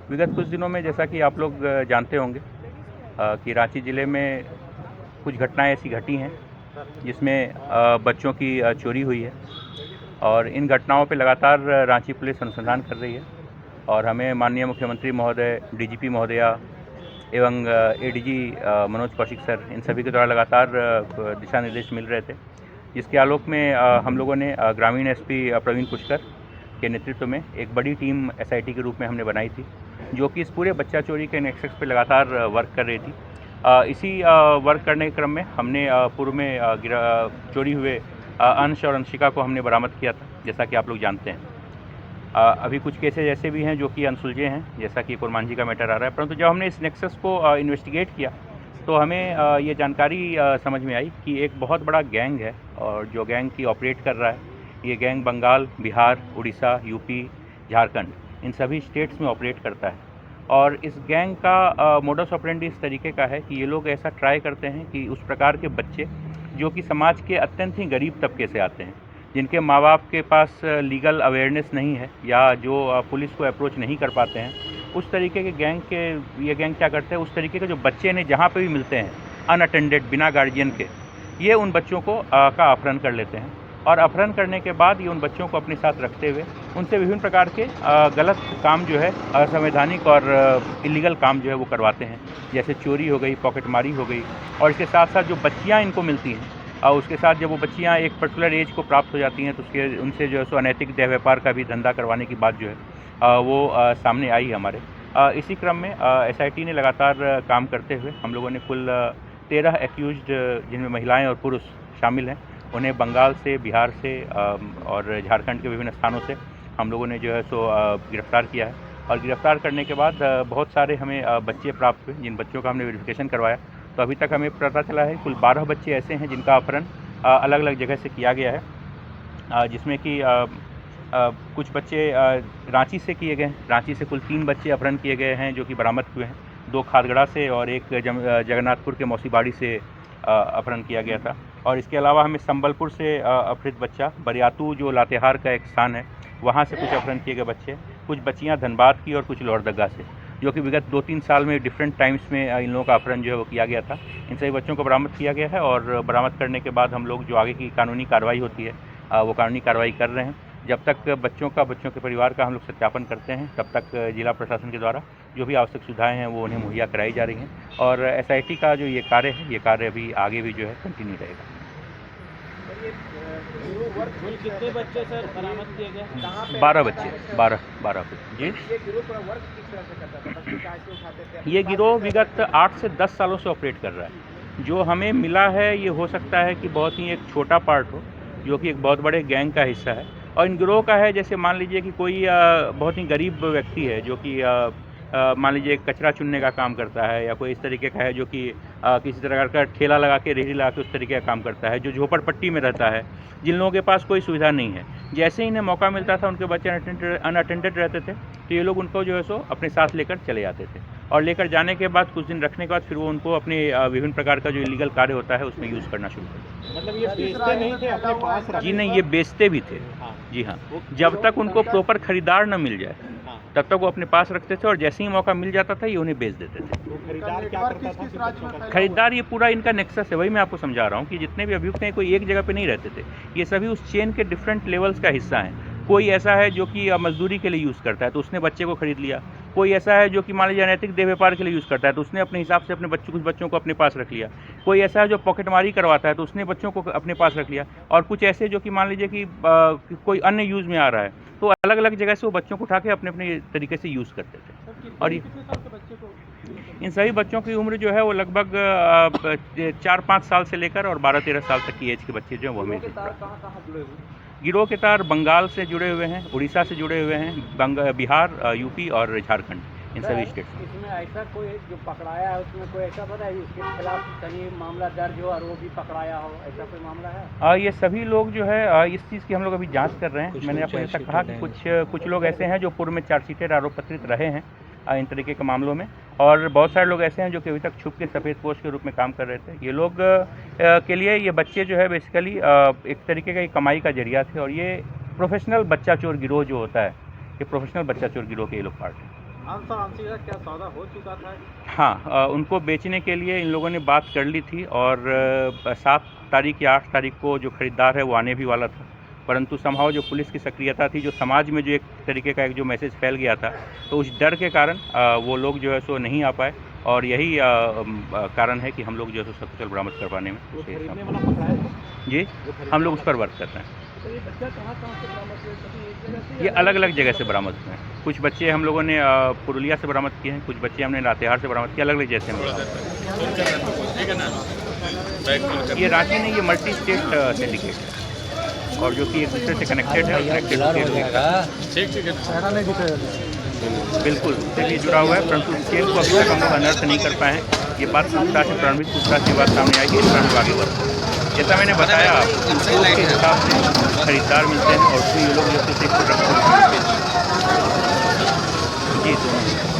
विगत कुछ दिनों में जैसा कि आप लोग जानते होंगे कि रांची ज़िले में कुछ घटनाएं ऐसी घटी हैं जिसमें बच्चों की चोरी हुई है और इन घटनाओं पे लगातार रांची पुलिस अनुसंधान कर रही है और हमें माननीय मुख्यमंत्री महोदय, डीजीपी महोदया एवं एडीजी मनोज कौशिक सर, इन सभी के द्वारा लगातार दिशा निर्देश मिल रहे थे, जिसके आलोक में हम लोगों ने ग्रामीण एसपी प्रवीण पुष्कर के नेतृत्व में एक बड़ी टीम एसआईटी के रूप में हमने बनाई थी, जो कि इस पूरे बच्चा चोरी के नेक्सस पे लगातार वर्क कर रही थी। इसी वर्क करने के क्रम में हमने पूर्व में चोरी हुए अंश और अंशिका को हमने बरामद किया था, जैसा कि आप लोग जानते हैं। अभी कुछ केसेज ऐसे भी हैं जो कि अनसुलझे हैं, जैसा कि कुरमांझी का मैटर आ रहा है, परंतु जब हमने इस नेक्सस को इन्वेस्टिगेट किया तो हमें ये जानकारी समझ में आई कि एक बहुत बड़ा गैंग है और जो गैंग की ऑपरेट कर रहा है, ये गैंग बंगाल, बिहार, उड़ीसा, यूपी, झारखंड, इन सभी स्टेट्स में ऑपरेट करता है। और इस गैंग का मोडस ऑपरेंडी इस तरीके का है कि ये लोग ऐसा ट्राई करते हैं कि उस प्रकार के बच्चे जो कि समाज के अत्यंत ही गरीब तबके से आते हैं, जिनके माँ बाप के पास लीगल अवेयरनेस नहीं है या जो पुलिस को अप्रोच नहीं कर पाते हैं, उस तरीके के ये गैंग क्या करते हैं, उस तरीके के जो बच्चे ने जहाँ पे भी मिलते हैं अनअटेंडेड, बिना गार्जियन के, ये उन बच्चों को का अपहरण कर लेते हैं और अपहरण करने के बाद ये उन बच्चों को अपने साथ रखते हुए उनसे विभिन्न प्रकार के गलत काम जो है, असंवैधानिक और इलीगल काम जो है वो करवाते हैं, जैसे चोरी हो गई, पॉकेटमारी हो गई। और इसके साथ साथ जो बच्चियाँ इनको मिलती हैं, उसके साथ जब वो बच्चियाँ एक पर्टिकुलर एज को प्राप्त हो जाती हैं तो उनसे जो है सो अनैतिक देह व्यापार का भी धंधा करवाने की बात जो है वो सामने आई है हमारे। इसी क्रम में एसआईटी ने लगातार काम करते हुए हम लोगों ने कुल 13 एक्यूज्ड, जिनमें महिलाएं और पुरुष शामिल हैं, उन्हें बंगाल से, बिहार से और झारखंड के विभिन्न स्थानों से हम लोगों ने जो है सो गिरफ्तार किया है। और गिरफ्तार करने के बाद बहुत सारे हमें बच्चे प्राप्त हुए, जिन बच्चों का हमने वेरिफिकेशन करवाया तो अभी तक हमें पता चला है कुल 12 बच्चे ऐसे हैं जिनका अपहरण अलग अलग जगह से किया गया है, जिसमें कि कुछ बच्चे रांची से किए गए हैं। रांची से कुल 3 बच्चे अपहरण किए गए हैं जो कि बरामद हुए हैं, 2 खादगड़ा से और एक जगन्नाथपुर के मौसीबाड़ी से अपहरण किया गया था। और इसके अलावा हमें संबलपुर से अपहृत बच्चा, बरियातू जो लातेहार का एक स्थान है, वहाँ से कुछ अपहरण किए गए बच्चे, कुछ बच्चियाँ धनबाद की और कुछ लोहरदगा से, जो कि विगत 2-3 साल में डिफरेंट टाइम्स में इन लोगों का अपहरण जो है वो किया गया था। इन सभी बच्चों को बरामद किया गया है और बरामद करने के बाद हम लोग जो आगे की कानूनी कार्रवाई होती है वो कानूनी कार्रवाई कर रहे हैं। जब तक बच्चों के परिवार का हम लोग सत्यापन करते हैं, तब तक जिला प्रशासन के द्वारा जो भी आवश्यक सुविधाएं हैं वो उन्हें मुहैया कराई जा रही हैं और एसआईटी का जो ये कार्य है, ये कार्य अभी आगे भी जो है कंटिन्यू रहेगा। कितने बच्चे सर बरामद किए गए? 12 बच्चे, 12 जी। ये गिरोह विगत 8 से 10 सालों से ऑपरेट कर रहा है। जो हमें मिला है ये हो सकता है कि बहुत ही एक छोटा पार्ट हो, जो कि एक बहुत बड़े गैंग का हिस्सा है। और इन गिरोह का है, जैसे मान लीजिए कि कोई बहुत ही गरीब व्यक्ति है जो कि मान लीजिए कचरा चुनने का काम करता है, या कोई इस तरीके का है जो कि किसी तरह का ठेला लगा के, रेहड़ी लगा के उस तरीके का काम करता है, जो झोपड़पट्टी में रहता है, जिन लोगों के पास कोई सुविधा नहीं है। जैसे ही इन्हें मौका मिलता था, उनके बच्चे अनअटेंडेड रहते थे तो ये लोग उनको जो है सो अपने साथ लेकर चले जाते थे और लेकर जाने के बाद कुछ दिन रखने के बाद फिर वो उनको अपने विभिन्न प्रकार का जो इलीगल कार्य होता है उसमें यूज़ करना शुरू कर दिया। मतलब ये बेचते नहीं थे, अपने पास रखते? जी नहीं, ये बेचते भी थे। जी हाँ, जब तक उनको प्रॉपर खरीदार न मिल जाए तब तक वो अपने पास रखते थे और जैसे ही मौका मिल जाता था ये उन्हें बेच देते थे। तो खरीदार क्या करता था? खरीदार, ये पूरा इनका नेक्सस है, वही मैं आपको समझा रहा हूँ कि जितने भी अभियुक्त हैं कोई एक जगह पे नहीं रहते थे, ये सभी उस चेन के डिफरेंट लेवल्स का हिस्सा हैं। कोई ऐसा है जो कि मजदूरी के लिए यूज़ करता है तो उसने बच्चे को खरीद लिया, कोई ऐसा है जो कि मान लीजिए अनैतिक देह व्यापार के लिए यूज़ करता है तो उसने अपने हिसाब से अपने कुछ बच्चों को अपने पास रख लिया, कोई ऐसा है जो पॉकेटमारी करवाता है तो उसने बच्चों को अपने पास रख लिया, और कुछ ऐसे जो कि मान लीजिए कि कोई अन्य यूज़ में आ रहा है तो अलग अलग जगह से वो बच्चों को उठा के अपने अपने तरीके से यूज़ करते थे। और ये इन सभी बच्चों की उम्र जो है वो लगभग 4-5 साल से लेकर और 12-13 साल तक की एज के बच्चे जो हैं वो हमें गिरोह के तार बंगाल से जुड़े हुए हैं, उड़ीसा से जुड़े हुए हैं, बिहार, यूपी और झारखंड, इन सभी स्टेट में। इसमें ऐसा कोई जो पकड़ाया है उसमें कोई ऐसा पता है इसके खिलाफ कहीं मामला दर्ज हो और वो भी पकड़ाया हो, ऐसा कोई मामला है? ये सभी लोग जो है इस चीज़ की हम लोग अभी जांच कर रहे हैं। मैंने आपको ऐसा कहा कि कुछ लोग ऐसे हैं जो पूर्व में चार्जशीटेड आरोप पत्रित रहे हैं इन तरीके के मामलों में, और बहुत सारे लोग ऐसे हैं जो कि अभी तक छुप के सफ़ेद पोस्ट के रूप में काम कर रहे थे। ये लोग के लिए ये बच्चे जो है बेसिकली एक तरीके का कमाई का जरिया थे, और ये प्रोफेशनल बच्चा चोर गिरोह जो होता है, ये प्रोफेशनल बच्चा चोर गिरोह के ये लोग पार्ट हैं। आंशी का क्या सौदा हो चुका था? हाँ, उनको बेचने के लिए इन लोगों ने बात कर ली थी और 7 तारीख या 8 तारीख को जो खरीदार है वो आने भी वाला था, परंतु समहाउ जो पुलिस की सक्रियता थी, जो समाज में जो एक तरीके का एक जो मैसेज फैल गया था, तो उस डर के कारण वो लोग जो है सो नहीं आ पाए और यही कारण है कि हम लोग जो है सो सकुशल बरामद कर पाने में वो से खरीदने सफल। वाला पकड़ा है? जी, वो खरीदने हम लोग उस वाला- पर वर्क कर रहे हैं। तो ये बच्चा कहाँ से बरामद हुए? कभी एक जगह से ये या अलग अलग जगह से बरामद हुए हैं। कुछ बच्चे हम लोगों ने पुरुलिया से बरामद किए हैं, कुछ बच्चे हमने लातेहार से बरामद किए, अलग अलग जैसे हम बरामद किए। ये रांची नहीं, ये मल्टी स्टेट सिंडिकेट है और जो कि एक दूसरे से कनेक्टेड है और कनेक्टेड बिल्कुल उससे भी जुड़ा हुआ है, परंतु उस चेन को अभी तक हम लोग अनर्थ नहीं कर पाए हैं। ये बात पूछताछ से प्रारंभिक पूछताछ की बात सामने आई है, इस पर हम लोग आगे बढ़ रहे हैं। जैसा मैंने बताया, उपयोग के हिसाब से खरीदार मिलते हैं और उसमें ये लोग जैसे प्रोडक्ट जी दोनों